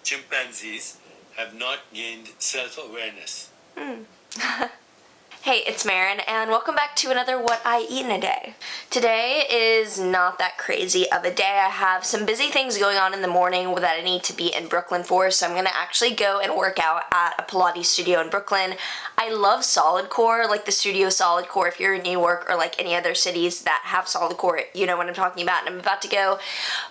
chimpanzees have not gained self-awareness. Hey, it's Marin, and welcome back to another What I Eat in a Day. Today is not that crazy of a day. I have some busy things going on in the morning that I need to be in Brooklyn for, so I'm gonna actually go and work out at a Pilates studio in Brooklyn. I love solid core, like the studio solid core. If you're in New York or like any other cities that have solid core, you know what I'm talking about. And I'm about to go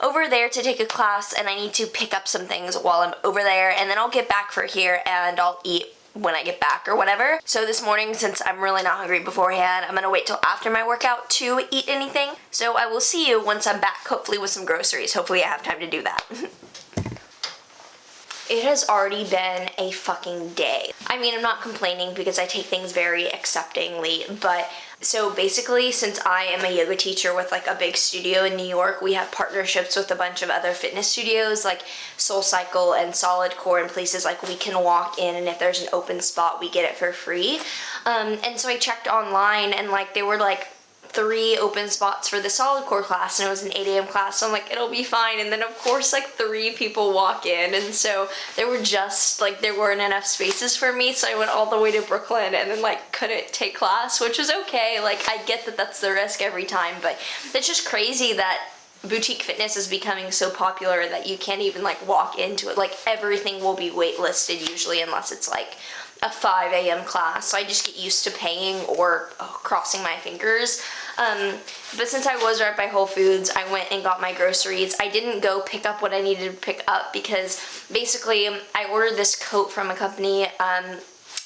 over there to take a class, and I need to pick up some things while I'm over there, and then I'll get back for here and I'll eat when I get back or whatever. So this morning, since I'm really not hungry beforehand, I'm gonna wait till after my workout to eat anything. So I will see you once I'm back, hopefully with some groceries. Hopefully I have time to do that. It has already been a fucking day. I mean, I'm not complaining because I take things very acceptingly, but so basically, since I am a yoga teacher with like a big studio in New York, we have partnerships with a bunch of other fitness studios like SoulCycle and Solid Core and places like we can walk in, and if there's an open spot, we get it for free. And so I checked online, and like they were like 3 open spots for the solid core class, and it was an 8 a.m. class, so I'm like, it'll be fine. And then of course like 3 people walk in, and so there weren't enough spaces for me, so I went all the way to Brooklyn and then like couldn't take class, which was okay. Like, I get that that's the risk every time, but it's just crazy that boutique fitness is becoming so popular that you can't even like walk into it. Like, everything will be waitlisted usually, unless it's like a 5 a.m. class, so I just get used to paying or crossing my fingers. But since I was right by Whole Foods, I went and got my groceries. I didn't go pick up what I needed to pick up because basically I ordered this coat from a company.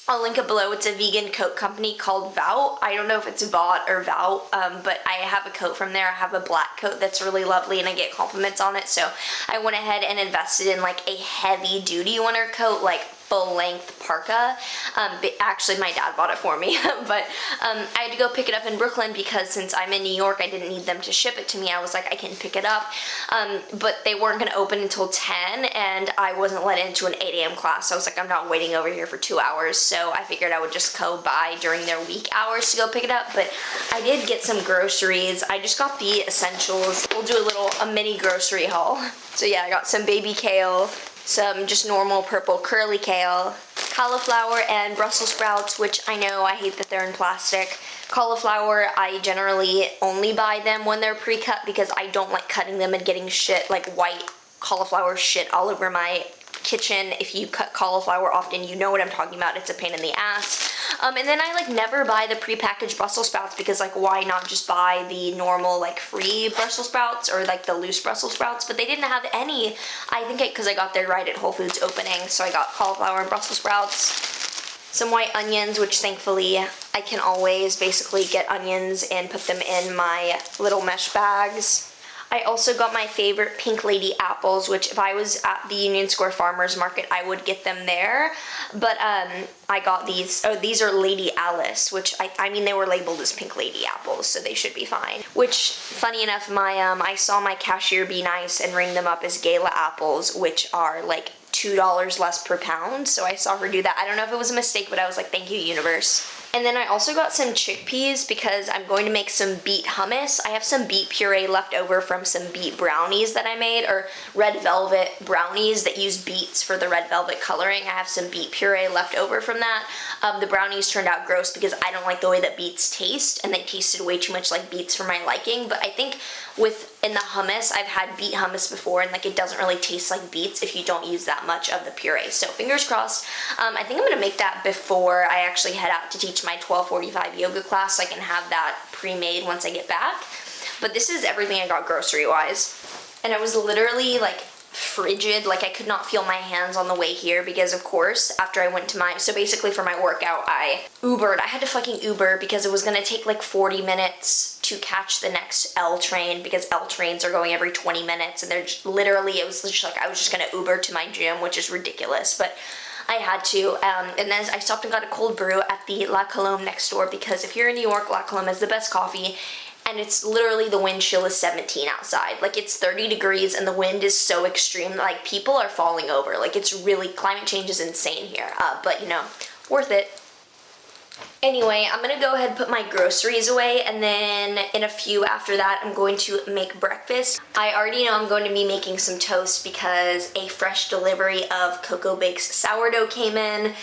I'll link it below. It's a vegan coat company called Vout. I don't know if it's Vought or Vout, but I have a coat from there. I have a black coat that's really lovely, and I get compliments on it, so I went ahead and invested in like a heavy duty winter coat, like full-length parka. Actually, my dad bought it for me, but I had to go pick it up in Brooklyn because since I'm in New York, I didn't need them to ship it to me. I was like, I can pick it up, but they weren't going to open until 10, and I wasn't let into an 8 a.m. class, so I was like, I'm not waiting over here for 2 hours, so I figured I would just go by during their week hours to go pick it up. But I did get some groceries. I just got the essentials. We'll do a mini grocery haul. So yeah, I got some baby kale, some just normal purple curly kale, cauliflower, and Brussels sprouts, which I know I hate that they're in plastic. Cauliflower, I generally only buy them when they're pre-cut because I don't like cutting them and getting shit, like white cauliflower shit all over my kitchen. If you cut cauliflower often, you know what I'm talking about. It's a pain in the ass. And then I like never buy the pre-packaged Brussels sprouts because like, why not just buy the normal like free Brussels sprouts or like the loose Brussels sprouts? But they didn't have any. I think because I got there right at Whole Foods opening, so I got cauliflower and Brussels sprouts, some white onions, which thankfully I can always basically get onions and put them in my little mesh bags. I also got my favorite Pink Lady apples, which if I was at the Union Square Farmers Market, I would get them there. But I got these. Oh, these are Lady Alice, which I mean, they were labeled as Pink Lady apples, so they should be fine. Which, funny enough, I saw my cashier be nice and ring them up as Gala apples, which are like $2 less per pound. So I saw her do that. I don't know if it was a mistake, but I was like, thank you, universe. And then I also got some chickpeas because I'm going to make some beet hummus. I have some beet puree left over from some beet brownies that I made, or red velvet brownies that use beets for the red velvet coloring. I have some beet puree left over from that. The brownies turned out gross because I don't like the way that beets taste, and they tasted way too much like beets for my liking. But I think in the hummus, I've had beet hummus before, and like, it doesn't really taste like beets if you don't use that much of the puree. So fingers crossed. I think I'm gonna make that before I actually head out to teach my 12:45 yoga class, so I can have that pre-made once I get back. But this is everything I got grocery wise, and I was literally like frigid, like I could not feel my hands on the way here because of course after I went to so basically for my workout I Ubered. I had to fucking Uber because it was gonna take like 40 minutes to catch the next L train because L trains are going every 20 minutes, and they're just, literally it was just like I was just gonna Uber to my gym, which is ridiculous, but I had to, and then I stopped and got a cold brew at the La Colombe next door because if you're in New York, La Colombe is the best coffee, and it's literally, the wind chill is 17 outside. Like, it's 30 degrees and the wind is so extreme, like people are falling over. Like, it's really, climate change is insane here, but you know, worth it. Anyway, I'm gonna go ahead and put my groceries away, and then in a few after that, I'm going to make breakfast. I already know I'm going to be making some toast because a fresh delivery of Coco Bake's sourdough came in,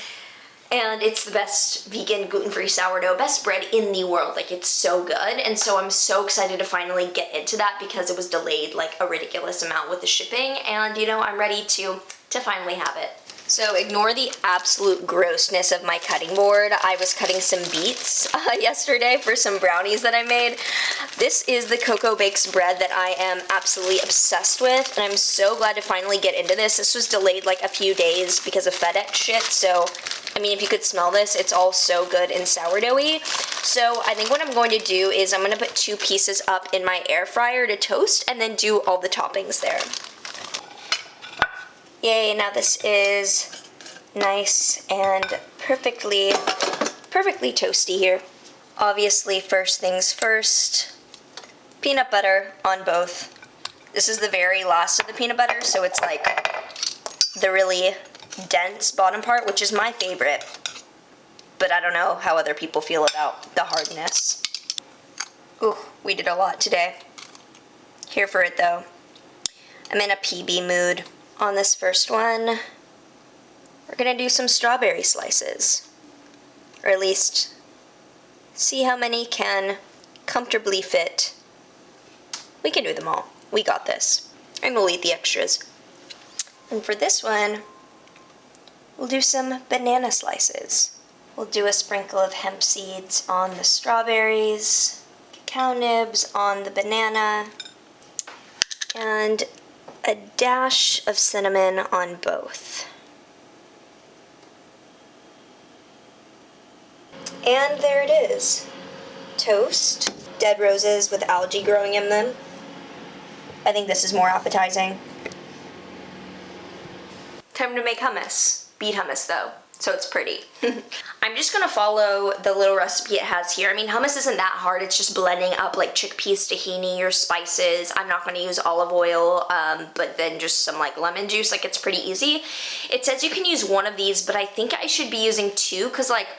and it's the best vegan gluten-free sourdough, best bread in the world. Like, it's so good, and so I'm so excited to finally get into that because it was delayed like a ridiculous amount with the shipping, and you know, I'm ready to finally have it. So ignore the absolute grossness of my cutting board. I was cutting some beets yesterday for some brownies that I made. This is the Coco Bakes bread that I am absolutely obsessed with, and I'm so glad to finally get into this. This was delayed like a few days because of FedEx shit, so I mean, if you could smell this, it's all so good and sourdoughy. So I think what I'm going to do is I'm going to put 2 pieces up in my air fryer to toast and then do all the toppings there. Yay, now this is nice and perfectly toasty here. Obviously, first things first, peanut butter on both. This is the very last of the peanut butter, so it's like the really dense bottom part, which is my favorite, but I don't know how other people feel about the hardness. Ooh, we did a lot today. Here for it though. I'm in a PB mood. On this first one, we're gonna do some strawberry slices, or at least see how many can comfortably fit. We can do them all. We got this. And we'll eat the extras. And for this one, we'll do some banana slices. We'll do a sprinkle of hemp seeds on the strawberries, cacao nibs on the banana, and a dash of cinnamon on both. And there it is. Toast, dead roses with algae growing in them. I think this is more appetizing. Time to make hummus. Beet hummus though, so it's pretty. I'm just gonna follow the little recipe it has here. I mean, hummus isn't that hard. It's just blending up like chickpeas, tahini, your spices. I'm not gonna use olive oil, but then just some like lemon juice. Like, it's pretty easy. It says you can use one of these, but I think I should be using 2 because like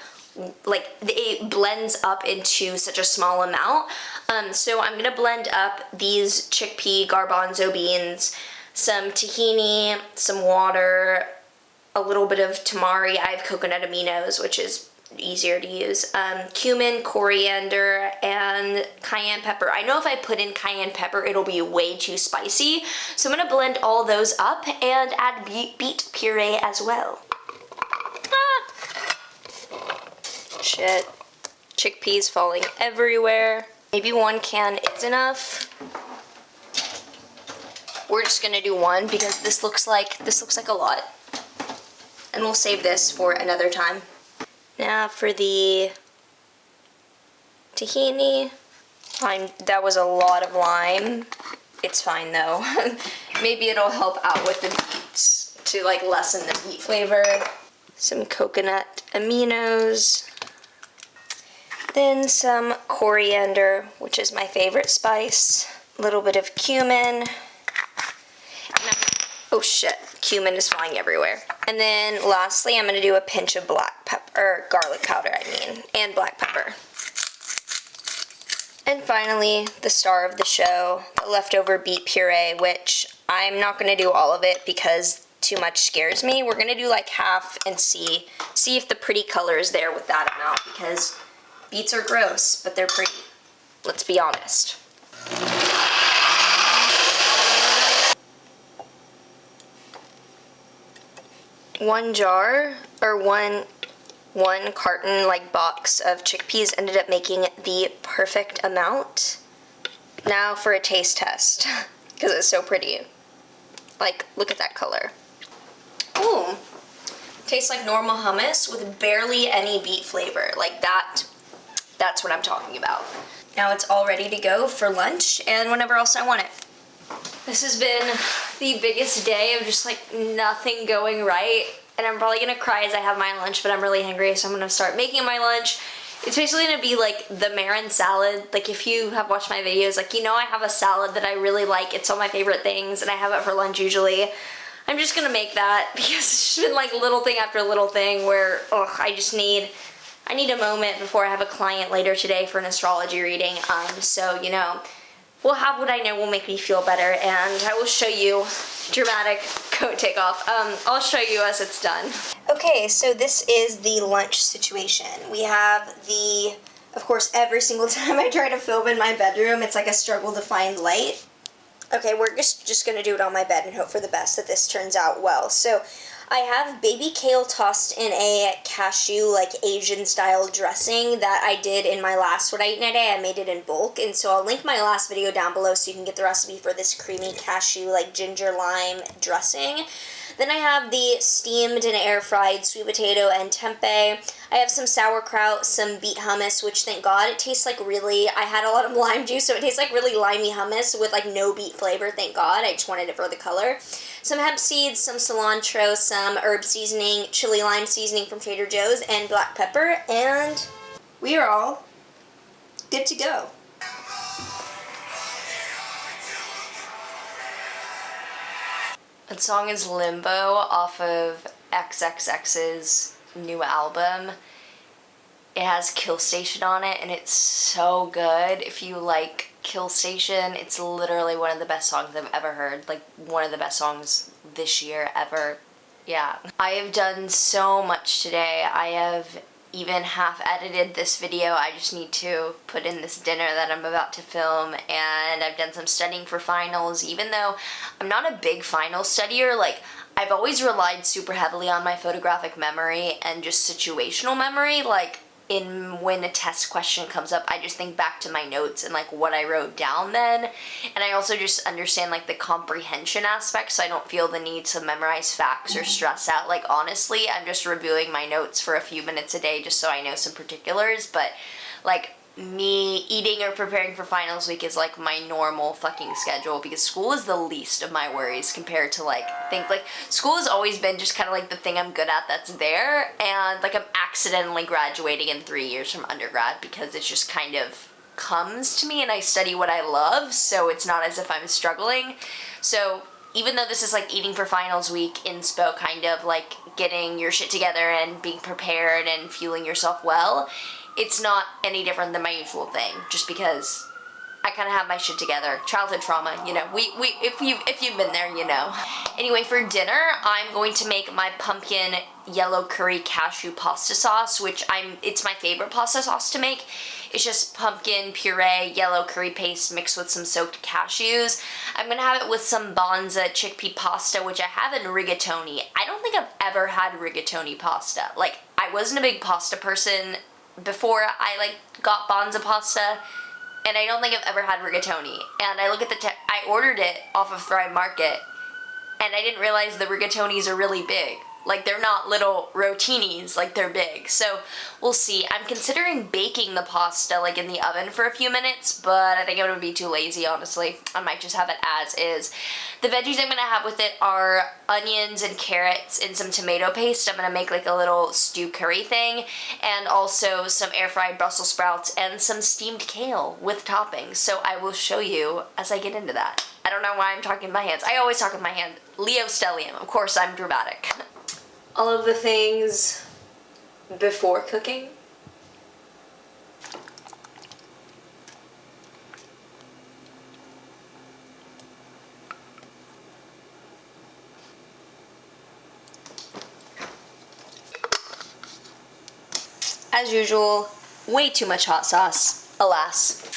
it blends up into such a small amount. So I'm gonna blend up these chickpea garbanzo beans, some tahini, some water, a little bit of tamari. I have coconut aminos, which is easier to use. Cumin, coriander, and cayenne pepper. I know if I put in cayenne pepper, it'll be way too spicy. So I'm gonna blend all those up and add beet puree as well. Shit. Chickpeas falling everywhere. Maybe 1 can is enough. We're just gonna do 1 because this looks like a lot. And we'll save this for another time. Now for the tahini. That was a lot of lime. It's fine though. Maybe it'll help out with the beets to like lessen the beet flavor. Some coconut aminos. Then some coriander, which is my favorite spice. A little bit of cumin. Oh shit, cumin is flying everywhere. And then lastly, I'm gonna do a pinch of black pepper, or garlic powder, and black pepper. And finally, the star of the show, the leftover beet puree, which I'm not gonna do all of it because too much scares me. We're gonna do like half and see if the pretty color is there with that amount, because beets are gross, but they're pretty. Let's be honest. One jar, or one carton like box of chickpeas ended up making the perfect amount. Now for a taste test, because it's so pretty. Like, look at that color. Ooh, tastes like normal hummus with barely any beet flavor. Like that's what I'm talking about. Now it's all ready to go for lunch and whenever else I want it. This has been the biggest day of just like nothing going right, and I'm probably gonna cry as I have my lunch, but I'm really hungry, so I'm gonna start making my lunch. It's basically gonna be like the Marin salad. Like, if you have watched my videos, like, you know I have a salad that I really like. It's all my favorite things, and I have it for lunch usually. I'm just gonna make that because it's just been like little thing after little thing where, I I need a moment before I have a client later today for an astrology reading. So, you know, we'll have what I know will make me feel better, and I will show you. Dramatic coat takeoff. I'll show you as it's done. Okay, so this is the lunch situation. We have the, of course, every single time I try to film in my bedroom, it's like a struggle to find light. Okay, we're just gonna do it on my bed and hope for the best that this turns out well. So I have baby kale tossed in a cashew, like Asian style dressing that I did in my last What I Eat in a Day. I made it in bulk, and so I'll link my last video down below so you can get the recipe for this creamy cashew, like ginger lime dressing. Then I have the steamed and air fried sweet potato and tempeh. I have some sauerkraut, some beet hummus, which thank God it tastes like really, I had a lot of lime juice, so it tastes like really limey hummus with like no beet flavor, thank God. I just wanted it for the color. Some hemp seeds, some cilantro, some herb seasoning, chili lime seasoning from Trader Joe's, and black pepper, and we are all good to go. That song is Limbo off of XXX's new album. It has Kill Station on it, and it's so good. If you like Kill Station, it's literally one of the best songs I've ever heard. Like, one of the best songs this year ever. Yeah. I have done so much today. I have even half edited this video. I just need to put in this dinner that I'm about to film, and I've done some studying for finals. Even though I'm not a big final studier, like, I've always relied super heavily on my photographic memory and just situational memory. Like, when a test question comes up, I just think back to my notes and like what I wrote down then, and I also just understand like the comprehension aspect, so I don't feel the need to memorize facts or stress out. Like, honestly, I'm just reviewing my notes for a few minutes a day just so I know some particulars, but like, me eating or preparing for finals week is like my normal fucking schedule, because school is the least of my worries compared to like things like school has always been just kind of like the thing I'm good at that's there, and like I'm accidentally graduating in 3 years from undergrad because it just kind of comes to me and I study what I love, so it's not as if I'm struggling. So even though this is like eating for finals week inspo, kind of like getting your shit together and being prepared and fueling yourself well, it's not any different than my usual thing, just because I kind of have my shit together. Childhood trauma, you know. If you've been there, you know. Anyway, for dinner, I'm going to make my pumpkin yellow curry cashew pasta sauce, which it's my favorite pasta sauce to make. It's just pumpkin puree, yellow curry paste mixed with some soaked cashews. I'm gonna have it with some Bonza chickpea pasta, which I have in rigatoni. I don't think I've ever had rigatoni pasta. Like, I wasn't a big pasta person before I like got Bonza pasta, and I don't think I've ever had rigatoni. And I look at I ordered it off of Thrive Market, and I didn't realize the rigatonis are really big. Like, they're not little rotinis, like they're big. So we'll see. I'm considering baking the pasta like in the oven for a few minutes, but I think I'm gonna be too lazy, honestly. I might just have it as is. The veggies I'm gonna have with it are onions and carrots and some tomato paste. I'm gonna make like a little stew curry thing, and also some air fried Brussels sprouts and some steamed kale with toppings. So I will show you as I get into that. I don't know why I'm talking with my hands. I always talk with my hands. Leo stellium. Of course, I'm dramatic. All of the things before cooking. As usual, way too much hot sauce, alas.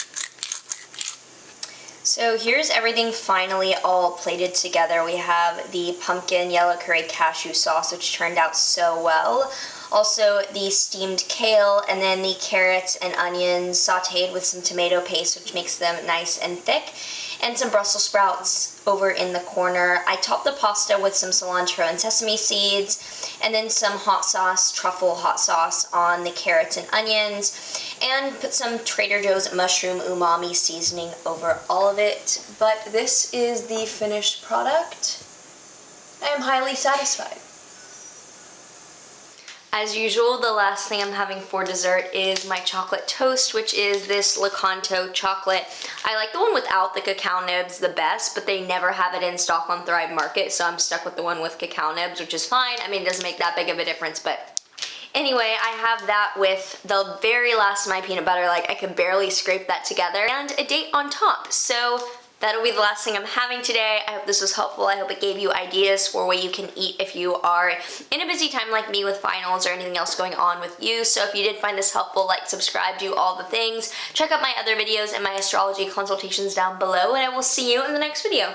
So here's everything finally all plated together. We have the pumpkin yellow curry cashew sauce, which turned out so well. Also the steamed kale, and then the carrots and onions sauteed with some tomato paste, which makes them nice and thick, and some Brussels sprouts over in the corner. I topped the pasta with some cilantro and sesame seeds, and then some hot sauce, truffle hot sauce on the carrots and onions, and put some Trader Joe's mushroom umami seasoning over all of it. But this is the finished product. I am highly satisfied. As usual, the last thing I'm having for dessert is my chocolate toast, which is this Lakanto chocolate. I like the one without the cacao nibs the best, but they never have it in stock on Thrive Market, so I'm stuck with the one with cacao nibs, which is fine. I mean, it doesn't make that big of a difference, but Anyway, I have that with the very last of my peanut butter, like I could barely scrape that together, and a date on top. So that'll be the last thing I'm having today. I hope this was helpful. I hope it gave you ideas for what you can eat if you are in a busy time like me with finals or anything else going on with you. So if you did find this helpful, like, subscribe, do all the things. Check out my other videos and my astrology consultations down below, and I will see you in the next video.